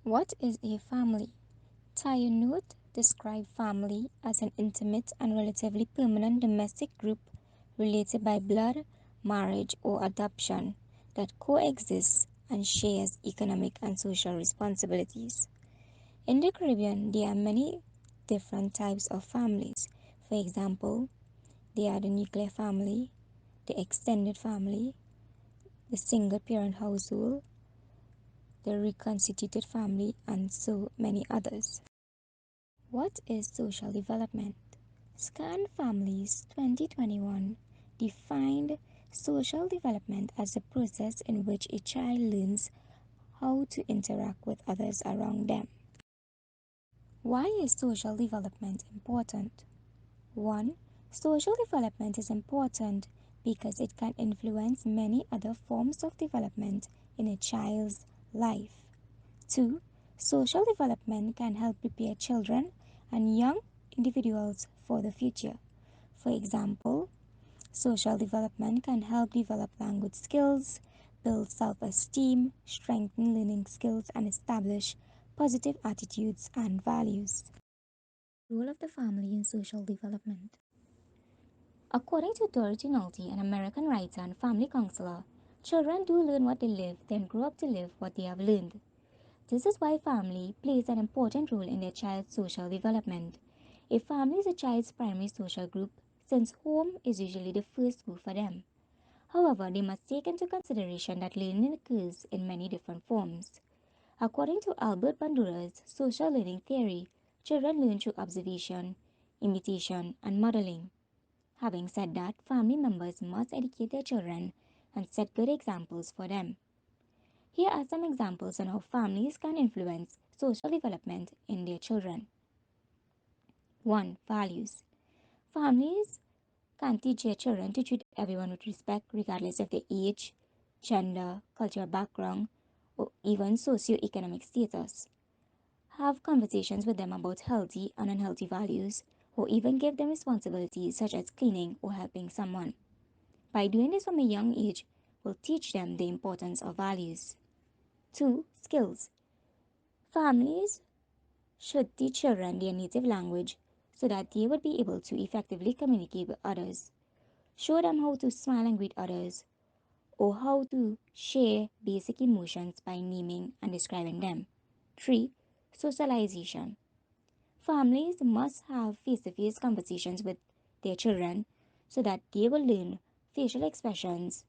What is a family? Note describe family as an intimate and relatively permanent domestic group related by blood, marriage, or adoption that coexists and shares economic and social responsibilities. In the Caribbean, there are many different types of families. For example, there are the nuclear family, the extended family, the single parent household, the reconstituted family, and so many others. What is social development? Scan Families 2021 defined social development as the process in which a child learns how to interact with others around them. Why is social development important? 1. Social development is important because it can influence many other forms of development in a child's life. 2. Social development can help prepare children and young individuals for the future. For example, social development can help develop language skills, build self esteem, strengthen learning skills, and establish positive attitudes and values. Role of the family in social development. According to Dorothy Nolte, an American writer and family counselor, children do learn what they live, then grow up to live what they have learned. This is why family plays an important role in their child's social development. A family is a child's primary social group since home is usually the first school for them. However, they must take into consideration that learning occurs in many different forms. According to Albert Bandura's social learning theory, children learn through observation, imitation, and modeling. Having said that, family members must educate their children and set good examples for them. Here are some examples on how families can influence social development in their children. 1. Values. Families can teach their children to treat everyone with respect regardless of their age, gender, cultural background, or even socio-economic status. Have conversations with them about healthy and unhealthy values, or even give them responsibilities such as cleaning or helping someone. By doing this from a young age, will teach them the importance of values. 2. Skills. Families should teach children their native language so that they would be able to effectively communicate with others. Show them how to smile and greet others, or how to share basic emotions by naming and describing them. 3. Socialization. Families must have face to face conversations with their children so that they will learn facial expressions,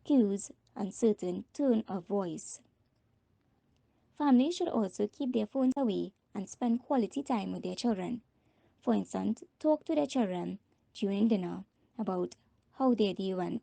cues, and certain tone of voice. Families should also keep their phones away and spend quality time with their children. For instance, talk to their children during dinner about how their day went.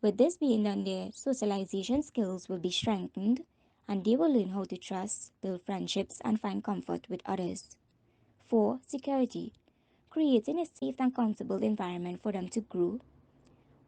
With this being done, their socialization skills will be strengthened and they will learn how to trust, build friendships, and find comfort with others. 4. Security. Creating a safe and comfortable environment for them to grow,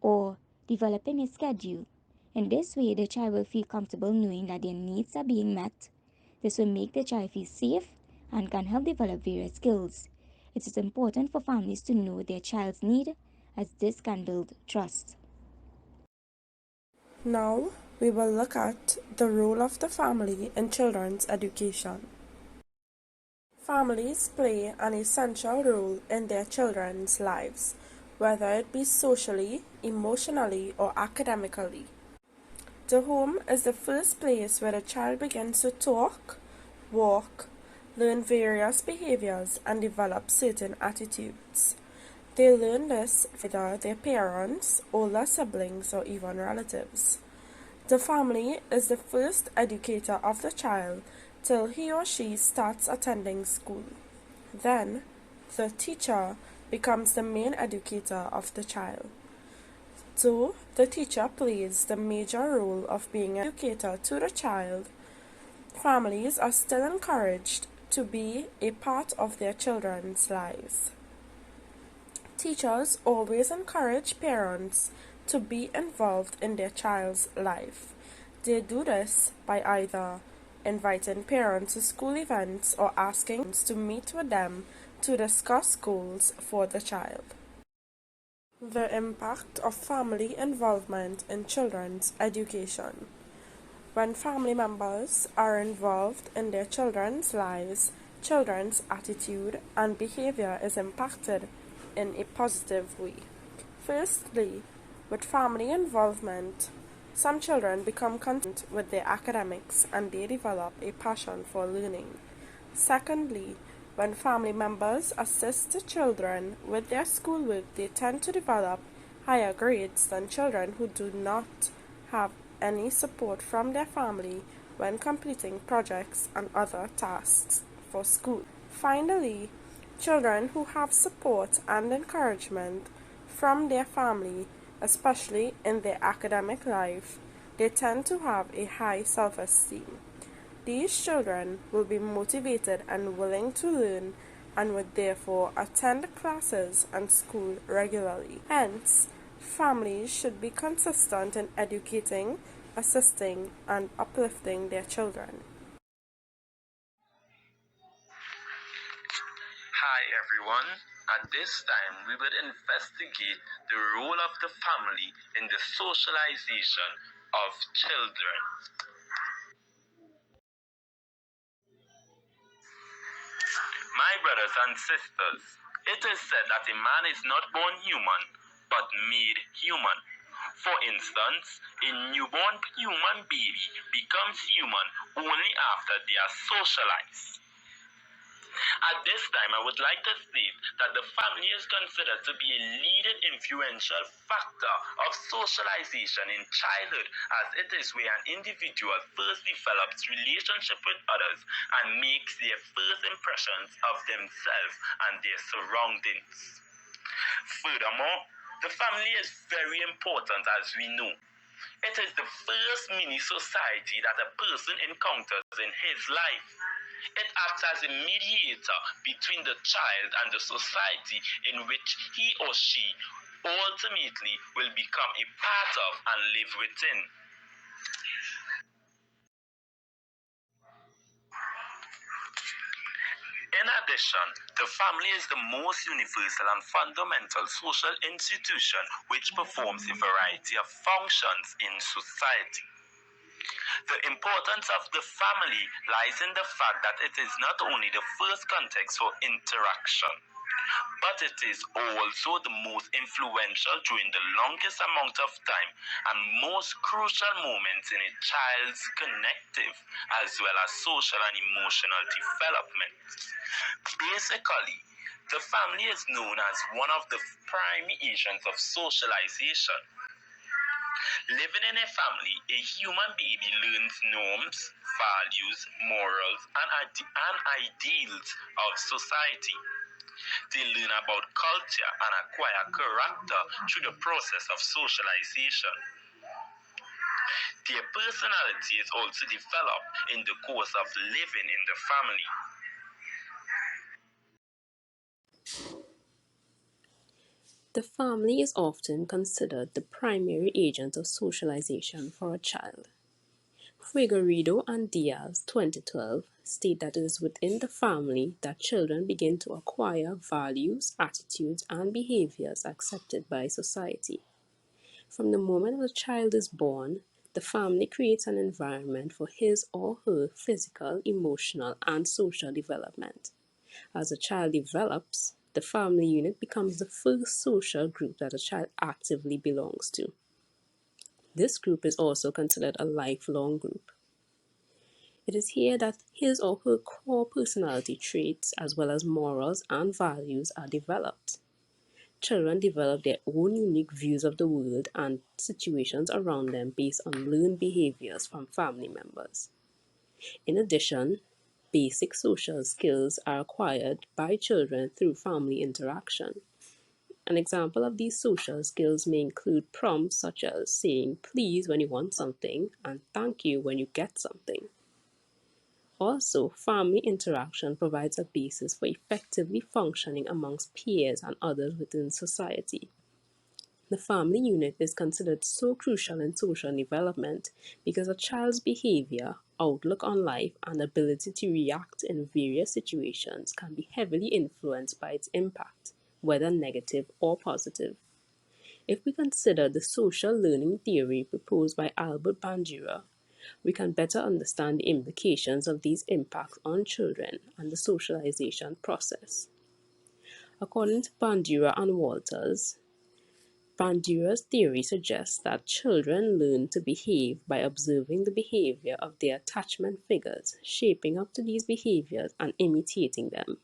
or developing a schedule. In this way, the child will feel comfortable knowing that their needs are being met. This will make the child feel safe and can help develop various skills. It is important for families to know their child's need as this can build trust. Now, we will look at the role of the family in children's education. Families play an essential role in their children's lives, whether it be socially, emotionally, or academically. The home is the first place where a child begins to talk, walk, learn various behaviors, and develop certain attitudes. They learn this from either their parents, older siblings, or even relatives. The family is the first educator of the child till he or she starts attending school. Then, the teacher becomes the main educator of the child. So, the teacher plays the major role of being an educator to the child. Families are still encouraged to be a part of their children's lives. Teachers always encourage parents to be involved in their child's life. They do this by either inviting parents to school events or asking parents to meet with them to discuss goals for the child. The impact of family involvement in children's education. When family members are involved in their children's lives, children's attitude and behavior is impacted in a positive way. Firstly, with family involvement, some children become content with their academics and they develop a passion for learning. Secondly, when family members assist the children with their schoolwork, they tend to develop higher grades than children who do not have any support from their family when completing projects and other tasks for school. Finally, children who have support and encouragement from their family, especially in their academic life, they tend to have a high self-esteem. These children will be motivated and willing to learn and would therefore attend classes and school regularly. Hence, families should be consistent in educating, assisting, and uplifting their children. Hi everyone. At this time, we will investigate the role of the family in the socialization of children. My brothers and sisters, it is said that a man is not born human, but made human. For instance, a newborn human baby becomes human only after they are socialized. At this time, I would like to state that the family is considered to be a leading influential factor of socialization in childhood, as it is where an individual first develops relationship with others and makes their first impressions of themselves and their surroundings. Furthermore, the family is very important as we know. It is the first mini society that a person encounters in his life. It acts as a mediator between the child and the society in which he or she ultimately will become a part of and live within. In addition, the family is the most universal and fundamental social institution which performs a variety of functions in society. The importance of the family lies in the fact that it is not only the first context for interaction, but it is also the most influential during the longest amount of time and most crucial moments in a child's connective as well as social and emotional development. Basically, the family is known as one of the primary agents of socialization. Living in a family, a human baby learns norms, values, morals, and ideals of society. They learn about culture and acquire character through the process of socialization. Their personality is also developed in the course of living in the family. The family is often considered the primary agent of socialization for a child. Figueredo and Diaz, 2012, state that it is within the family that children begin to acquire values, attitudes, and behaviors accepted by society. From the moment a child is born, the family creates an environment for his or her physical, emotional, and social development. As a child develops, the family unit becomes the first social group that a child actively belongs to. This group is also considered a lifelong group. It is here that his or her core personality traits, as well as morals and values, are developed. Children develop their own unique views of the world and situations around them based on learned behaviors from family members. In addition, basic social skills are acquired by children through family interaction. An example of these social skills may include prompts such as saying please when you want something and thank you when you get something. Also, family interaction provides a basis for effectively functioning amongst peers and others within society. The family unit is considered so crucial in social development because a child's behavior, outlook on life, and ability to react in various situations can be heavily influenced by its impact, whether negative or positive. If we consider the social learning theory proposed by Albert Bandura, we can better understand the implications of these impacts on children and the socialization process. According to Bandura and Walters, Bandura's theory suggests that children learn to behave by observing the behavior of their attachment figures, shaping up to these behaviors and imitating them.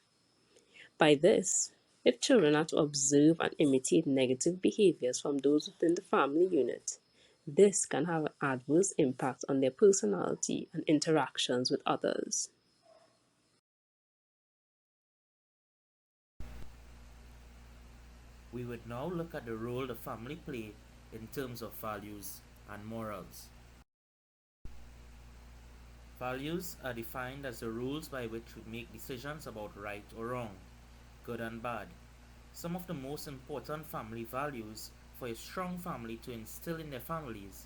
By this, if children are to observe and imitate negative behaviors from those within the family unit, this can have an adverse impact on their personality and interactions with others. We would now look at the role the family play in terms of values and morals. Values are defined as the rules by which we make decisions about right or wrong, good and bad. Some of the most important family values for a strong family to instill in their families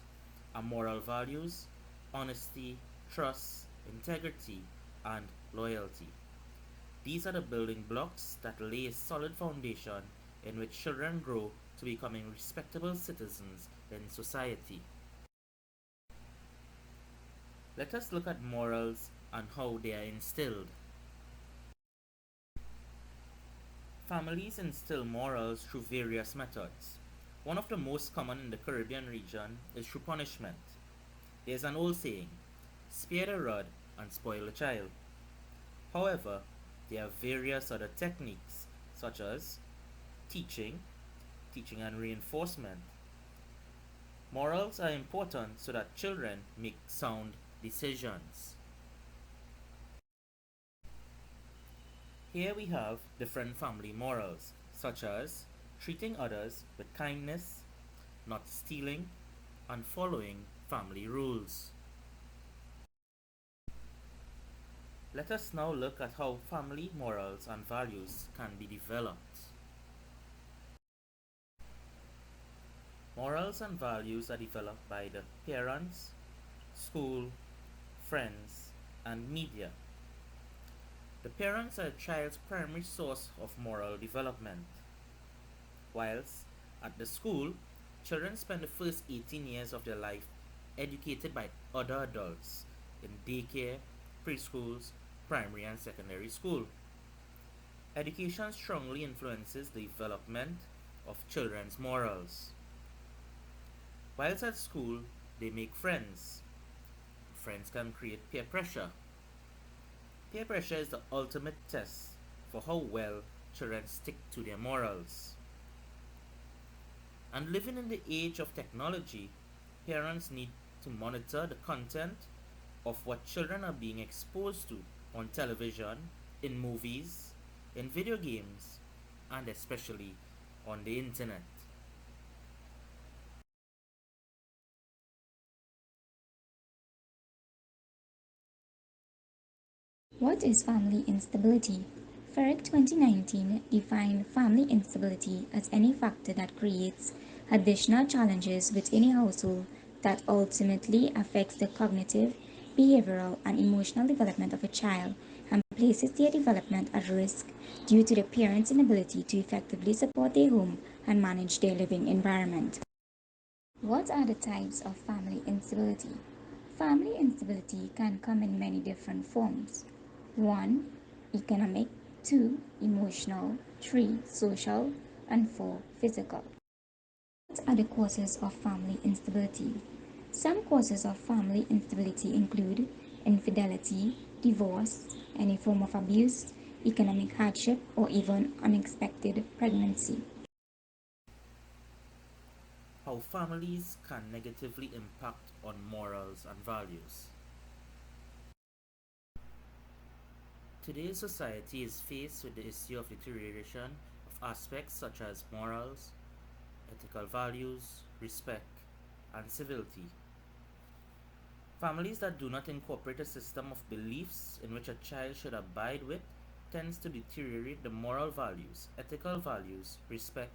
are moral values, honesty, trust, integrity, and loyalty. These are the building blocks that lay a solid foundation in which children grow to becoming respectable citizens in society. Let us look at morals and how they are instilled. Families instill morals through various methods. One of the most common in the Caribbean region is through punishment. There's an old saying, spare the rod and spoil the child. However, there are various other techniques such as teaching, teaching and reinforcement. Morals are important so that children make sound decisions. Here we have different family morals, such as treating others with kindness, not stealing, and following family rules. Let us now look at how family morals and values can be developed. Morals and values are developed by the parents, school, friends, and media. The parents are a child's primary source of moral development, whilst at the school, children spend the first 18 years of their life educated by other adults in daycare, preschools, primary and secondary school. Education strongly influences the development of children's morals. Whilst at school, they make friends. Friends can create peer pressure. Peer pressure is the ultimate test for how well children stick to their morals. And living in the age of technology, parents need to monitor the content of what children are being exposed to on television, in movies, in video games, and especially on the internet. What is family instability? FERIC 2019 defined family instability as any factor that creates additional challenges within a household that ultimately affects the cognitive, behavioral, and emotional development of a child and places their development at risk due to the parents' inability to effectively support their home and manage their living environment. What are the types of family instability? Family instability can come in many different forms. 1. Economic, 2. Emotional, 3. Social, and 4. Physical. What are the causes of family instability? Some causes of family instability include infidelity, divorce, any form of abuse, economic hardship, or even unexpected pregnancy. How families can negatively impact on morals and values. Today's society is faced with the issue of deterioration of aspects such as morals, ethical values, respect, and civility. Families that do not incorporate a system of beliefs in which a child should abide with tends to deteriorate the moral values, ethical values, respect,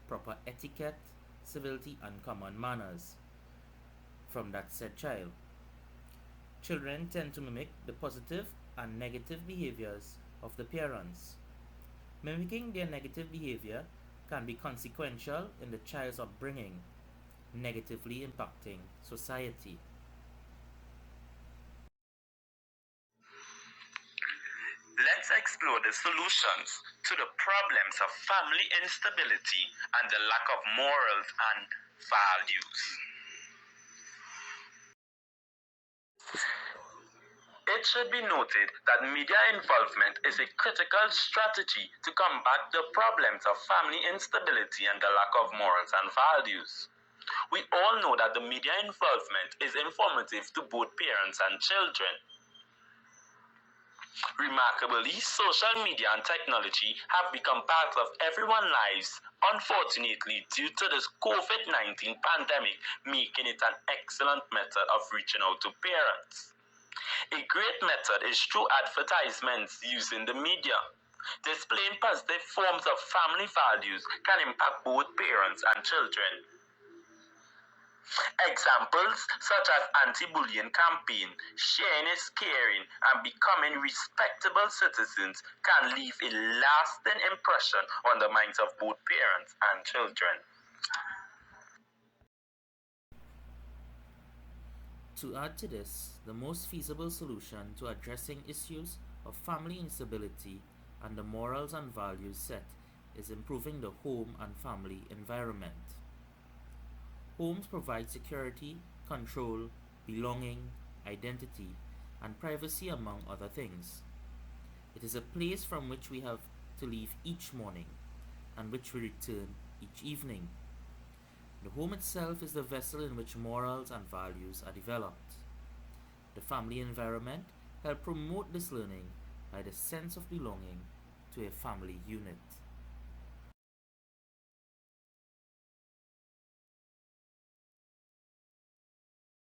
proper etiquette, civility, and common manners from that said child. Children tend to mimic the positive and negative behaviors of the parents. Mimicking their negative behavior can be consequential in the child's upbringing, negatively impacting society. Let's explore the solutions to the problems of family instability and the lack of morals and values. It should be noted that media involvement is a critical strategy to combat the problems of family instability and the lack of morals and values. We all know that the media involvement is informative to both parents and children. Remarkably, social media and technology have become part of everyone's lives, unfortunately, due to this COVID-19 pandemic, making it an excellent method of reaching out to parents. A great method is through advertisements using the media. Displaying positive forms of family values can impact both parents and children. Examples such as anti-bullying campaign, sharing is caring, and becoming respectable citizens can leave a lasting impression on the minds of both parents and children. To add to this, the most feasible solution to addressing issues of family instability and the morals and values set is improving the home and family environment. Homes provide security, control, belonging, identity, and privacy, among other things. It is a place from which we have to leave each morning and which we return each evening. The home itself is the vessel in which morals and values are developed. The family environment helps promote this learning by the sense of belonging to a family unit.